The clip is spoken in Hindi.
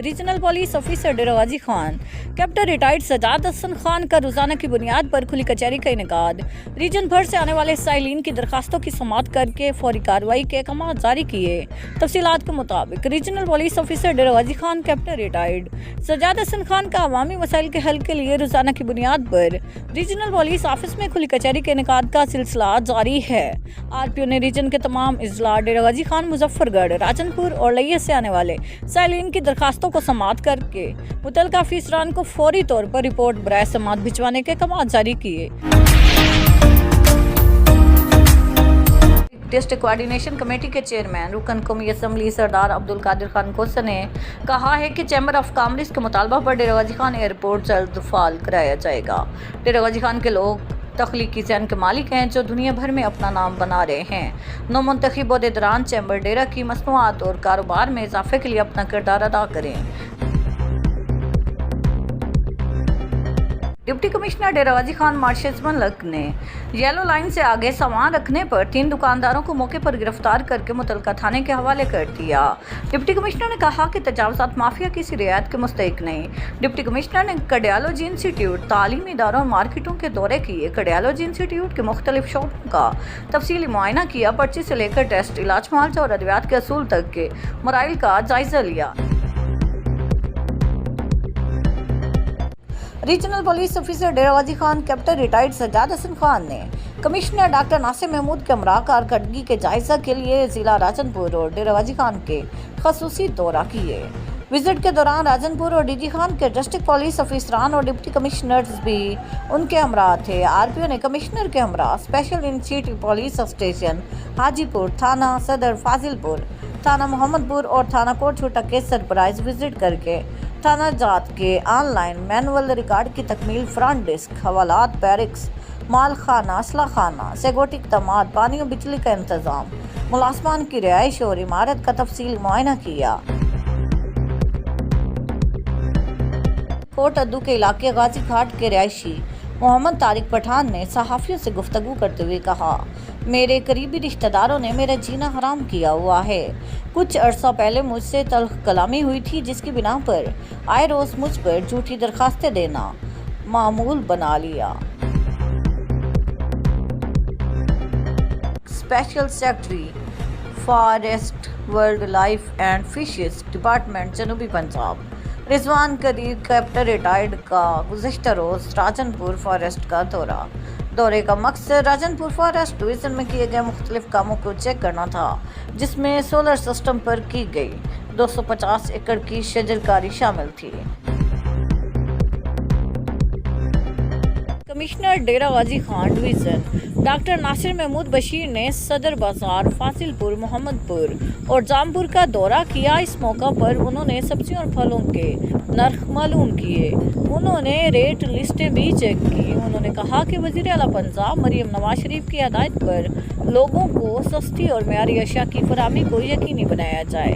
रीजनल पुलिस ऑफिसर डेरा गाजी खान कैप्टन रिटायर्ड सजाद हसन खान का रोजाना की बुनियाद पर खुली कचहरी का इनेकाद। रीजन भर से आने वाले साइलिन की दरखास्तों की समाअत करके फौरी कार्रवाई के अहकाम जारी किए। तफसीलात के मुताबिक रीजनल पुलिस ऑफिसर डेरा गाजी खान कैप्टन रिटायर्ड सजाद हसन खान का अवामी मसाइल के हल के लिए रोजाना की बुनियाद पर रीजनल पुलिस ऑफिस में खुली कचहरी के इनेकाद का सिलसिला जारी है। RPO ने रीजन के तमाम इजला डेरा गाजी खान, मुजफ्फरगढ़, राजनपुर और लैया से आने वाले साइलिन की दरखास्तों को समाअत करके मुतल्लिका अफसरान को फौरी तौर पर रिपोर्ट बराए समाअत भिजवाने के अहकाम जारी किए। डिस्ट्रिक्ट कोऑर्डिनेशन कमेटी के चेयरमैन रुकन कौमी असम्बली सरदार अब्दुल कादिर खान कोसा ने कहा है कि चैम्बर ऑफ कॉमर्स के मुतालबा पर डेरा गाजी खान एयरपोर्ट जल्द फाल कराया जाएगा। डेरा गाजी खान के लोग तख्लीकी ज़हन के मालिक हैं जो दुनिया भर में अपना नाम बना रहे हैं। नौमुंतखब दौरान चैम्बर डेरा की मसनूआत और कारोबार में इजाफे के लिए अपना किरदार अदा करें। डिप्टी कमिश्नर डेरा गाजी खान मार्शल मलक ने येलो लाइन से आगे सामान रखने पर 3 दुकानदारों को मौके पर गिरफ्तार करके मुतल्लिका थाने के हवाले कर दिया। डिप्टी कमिश्नर ने कहा कि तजावुज़ात माफिया किसी रियायत के मुस्तहिक नहीं। डिप्टी कमिश्नर ने कार्डियोलॉजी इंस्टीट्यूट, तालीमी इदारों और मार्केटों के दौरे किए। कार्डियोलॉजी इंस्टीट्यूट के मुख्तलिफ शोबों का तफसीली मुआयना किया। पर्ची से लेकर टेस्ट, इलाज मुआवजा और अद्वियात के असूल तक के मराइल का जायजा लिया। रीजनल पुलिस ऑफिसर डेरा गाजी खान कैप्टन रिटायर्ड सजाद हसन खान ने कमिश्नर डॉक्टर नासिर महमूद के हमरा कारकर्दगी के जायजा के लिए जिला राजनपुर और डेरा गाजी खान के खसूसी दौरा किए। विजिट के दौरान राजनपुर और DG खान के डिस्ट्रिक्ट पुलिस ऑफिसरान और डिप्टी कमिश्नर्स भी उनके हमरा थे। RPO ने कमिश्नर के हमरा special initiative police station Hajipur, थाना सदर फाजिलपुर, थाना मोहम्मदपुर और थाना कोट छोटा के सरप्राइज विजिट करके थाना जात के ऑनलाइन मैनुअल रिकॉर्ड की तकमील, फ्रंट डेस्क, हवालात, बैरिक्स, माल खाना, असला खाना, सेक्योरिटी इक़दामात, पानी और बिजली का इंतजाम, मुलाजमान की रिहाइश और इमारत का तफसील मुआयना किया। कोट अद्दू के इलाके गाजी घाट के रिहायशी मोहम्मद तारिक पठान ने सहाफ़ियों से गुफ्तगू करते हुए कहा, मेरे करीबी रिश्तेदारों ने मेरा जीना हराम किया हुआ है। कुछ अरसा पहले मुझसे तल्ख कलामी हुई थी जिसकी बिना पर आए रोज़ मुझ पर झूठी दरखास्तें देना मामूल बना लिया। Special secretary forest, wildlife and fishes department जनूबी पंजाब रिजवान कदीर कैप्टन रिटायर्ड का गुज़िश्ता रोज़ राजनपुर फॉरेस्ट का दौरे का मकसद राजनपुर फॉरेस्ट डिवीज़न में किए गए मुख्तलिफ कामों को चेक करना था, जिसमें सोलर सिस्टम पर की गई 250 एकड़ की शजरकारी शामिल थी। कमिश्नर डेरा गाजी खान डिवीज़न डॉक्टर नासिर महमूद बशीर ने सदर बाजार, फाजिलपुर, मोहम्मदपुर और जामपुर का दौरा किया। इस मौका पर उन्होंने सब्जियों और फलों के नर्ख मालूम किए। उन्होंने रेट लिस्टें भी चेक की। उन्होंने कहा कि वज़ीर आला पंजाब मरियम नवाज शरीफ की हिदायत पर लोगों को सस्ती और मेयारी अशिया की फराहमी को यकीनी बनाया जाए।